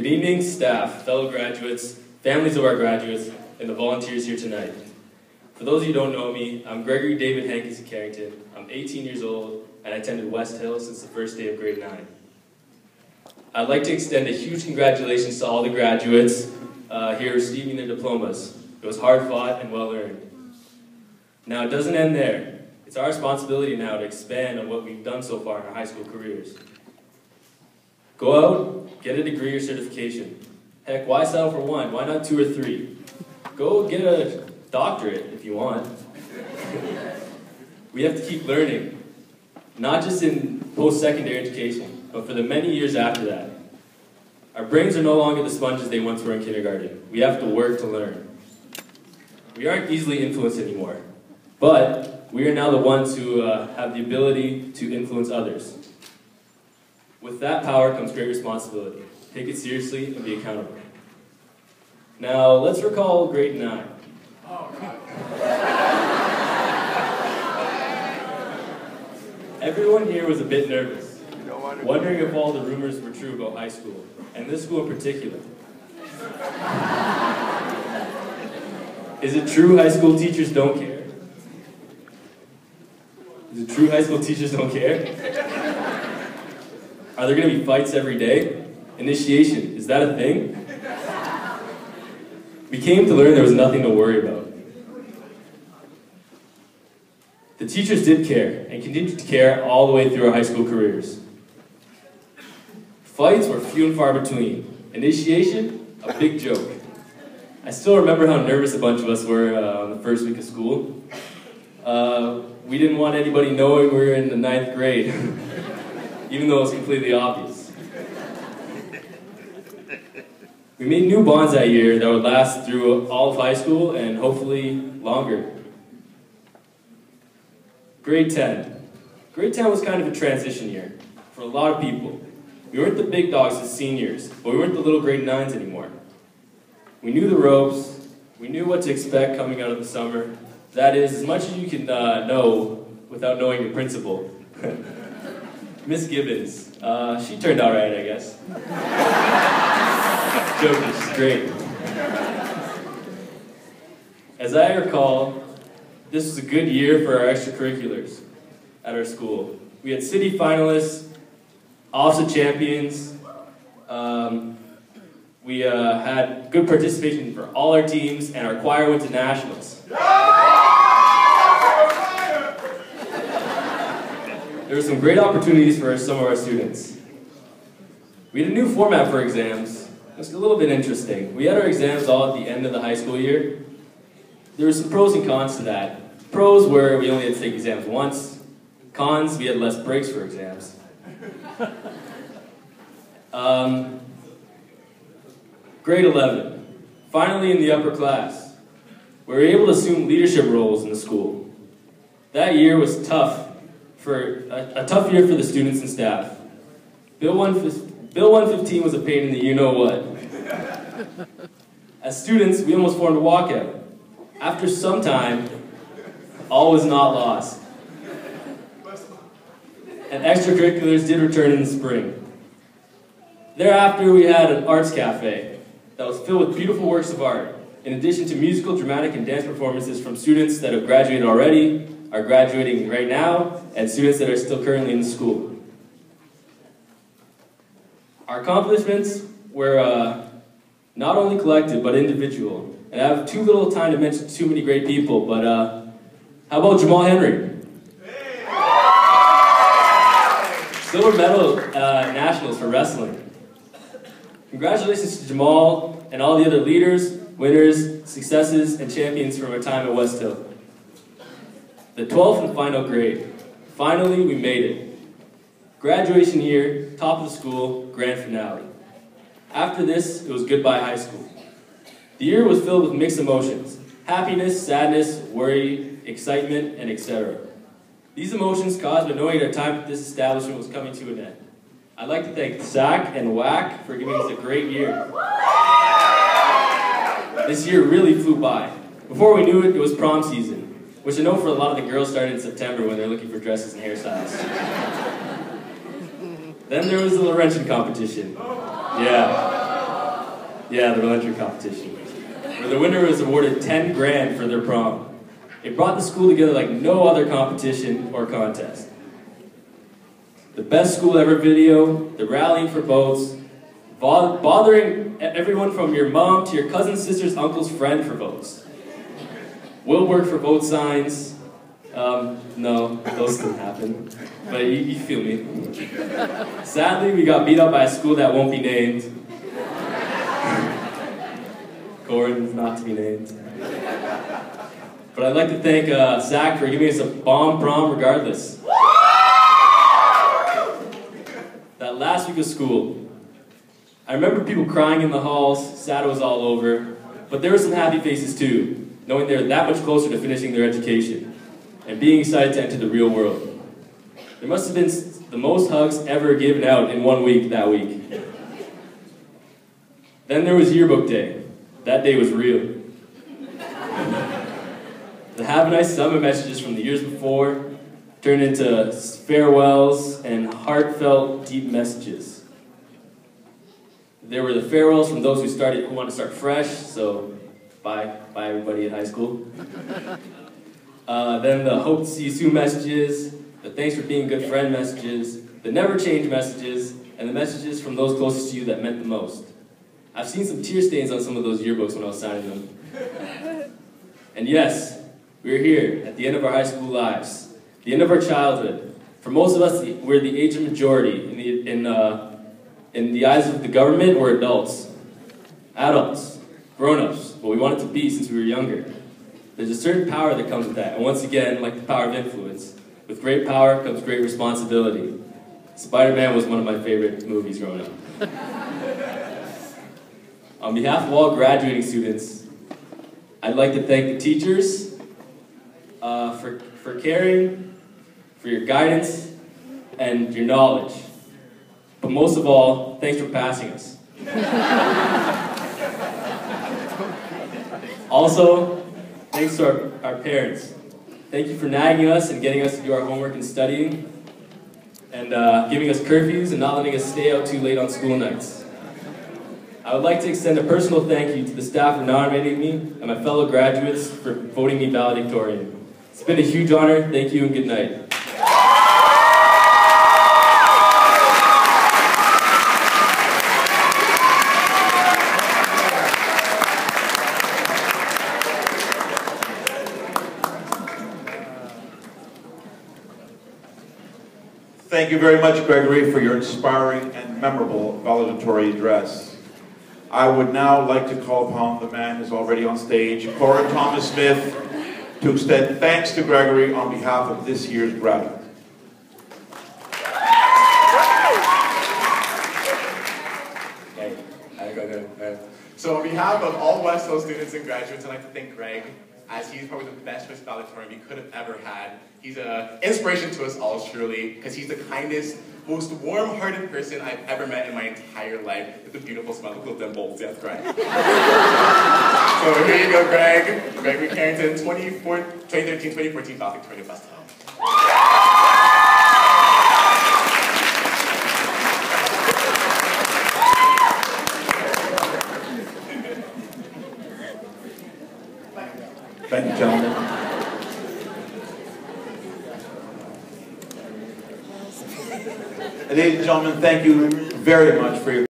Good evening, staff, fellow graduates, families of our graduates, and the volunteers here tonight. For those of you who don't know me, I'm Gregory David Hankins Carrington. I'm 18 years old, and I attended West Hill since the first day of grade 9. I'd like to extend a huge congratulations to all the graduates here receiving their diplomas. It was hard fought and well earned. Now, it doesn't end there. It's our responsibility now to expand on what we've done so far in our high school careers. Go out, get a degree or certification. Heck, why settle for one? Why not 2 or 3? Go get a doctorate if you want. We have to keep learning, not just in post-secondary education, but for the many years after that. Our brains are no longer the sponges they once were in kindergarten. We have to work to learn. We aren't easily influenced anymore, but we are now the ones who have the ability to influence others. With that power comes great responsibility. Take it seriously and be accountable. Now, let's recall grade 9. Everyone here was a bit nervous, wondering if all the rumors were true about high school, and this school in particular. Is it true high school teachers don't care? Is it true high school teachers don't care? Are there going to be fights every day? Initiation, is that a thing? We came to learn there was nothing to worry about. The teachers did care, and continued to care all the way through our high school careers. Fights were few and far between. Initiation, a big joke. I still remember how nervous a bunch of us were on the first week of school. We didn't want anybody knowing we were in the 9th grade, even though it was completely obvious. We made new bonds that year that would last through all of high school and hopefully longer. Grade 10. Grade 10 was kind of a transition year for a lot of people. We weren't the big dogs as seniors, but we weren't the little grade 9s anymore. We knew the ropes, we knew what to expect coming out of the summer. That is, as much as you can know without knowing your principal. Miss Gibbons, she turned out right, I guess. Joking, she's great. As I recall, this was a good year for our extracurriculars at our school. We had city finalists, officer champions. We had good participation for all our teams, and our choir went to nationals. There were some great opportunities for some of our students. We had a new format for exams. It was a little bit interesting. We had our exams all at the end of the high school year. There were some pros and cons to that. Pros were we only had to take exams once. Cons, we had less breaks for exams. Grade 11. Finally in the upper class. We were able to assume leadership roles in the school. That year was tough. A tough year for the students and staff. Bill 115 was a pain in the you-know-what. As students, we almost formed a walkout. After some time, all was not lost. And extracurriculars did return in the spring. Thereafter, we had an arts cafe that was filled with beautiful works of art, in addition to musical, dramatic, and dance performances from students that have graduated already, are graduating right now, and students that are still currently in the school. Our accomplishments were not only collective, but individual. And I have too little time to mention too many great people, but how about Jamal Henry? Silver medal nationals for wrestling. Congratulations to Jamal and all the other leaders, winners, successes, and champions from our time at West Hill. The 12th and final grade. Finally, we made it. Graduation year, top of the school, grand finale. After this, it was goodbye high school. The year was filled with mixed emotions. Happiness, sadness, worry, excitement, and etc. These emotions caused by knowing our time at this establishment was coming to an end. I'd like to thank SAC and WAC for giving us a great year. This year really flew by. Before we knew it, it was prom season, which I know for a lot of the girls started in September when they're looking for dresses and hairstyles. Then there was the Laurentian competition. Yeah. Yeah, the elementary competition, where the winner was awarded 10 grand for their prom. It brought the school together like no other competition or contest. The best school ever video, the rallying for votes, bothering everyone from your mom to your cousin, sister's, uncle's friend for votes. Will work for vote signs. No, those didn't happen. But you feel me. Sadly, we got beat up by a school that won't be named. Gordon's not to be named. But I'd like to thank Zach for giving us a bomb prom regardless. That last week of school, I remember people crying in the halls, sad it was all over, but there were some happy faces too, knowing they're that much closer to finishing their education and being excited to enter the real world. There must have been the most hugs ever given out in 1 week that week. Then there was yearbook day. That day was real. The have a nice summer messages from the years before turned into farewells and heartfelt, deep messages. There were the farewells from those who wanted to start fresh, so bye everybody at high school. Then the hope to see you soon messages, the thanks for being a good friend messages, the never change messages, and the messages from those closest to you that meant the most. I've seen some tear stains on some of those yearbooks when I was signing them. And yes, we're here at the end of our high school lives, the end of our childhood. For most of us, we're the age of majority. In the eyes of the government, we're adults. Adults. Grown-ups. What we wanted to be since we were younger. There's a certain power that comes with that. And once again, like the power of influence, with great power comes great responsibility. Spider-Man was one of my favorite movies growing up. On behalf of all graduating students, I'd like to thank the teachers for caring, for your guidance, and your knowledge. But most of all, thanks for passing us. Also, thanks to our parents. Thank you for nagging us and getting us to do our homework and studying, and giving us curfews and not letting us stay out too late on school nights. I would like to extend a personal thank you to the staff for nominating me and my fellow graduates for voting me valedictorian. It's been a huge honor. Thank you and good night. Thank you very much, Gregory, for your inspiring and memorable valedictory address. I would now like to call upon the man who's already on stage, Cora Thomas Smith, to extend thanks to Gregory on behalf of this year's graduate. So on behalf of all West Hill students and graduates, I'd like to thank Greg, as he's probably the best choice valedictorian we could have ever had. He's an inspiration to us all, truly, because he's the kindest, most warm-hearted person I've ever met in my entire life, with a beautiful smile, with little dimples. Yes, Greg. So here you go, Greg. Gregory Carrington, 2013-2014 valedictorian of West Hill. Thank you, gentlemen. Ladies and gentlemen, thank you very much for your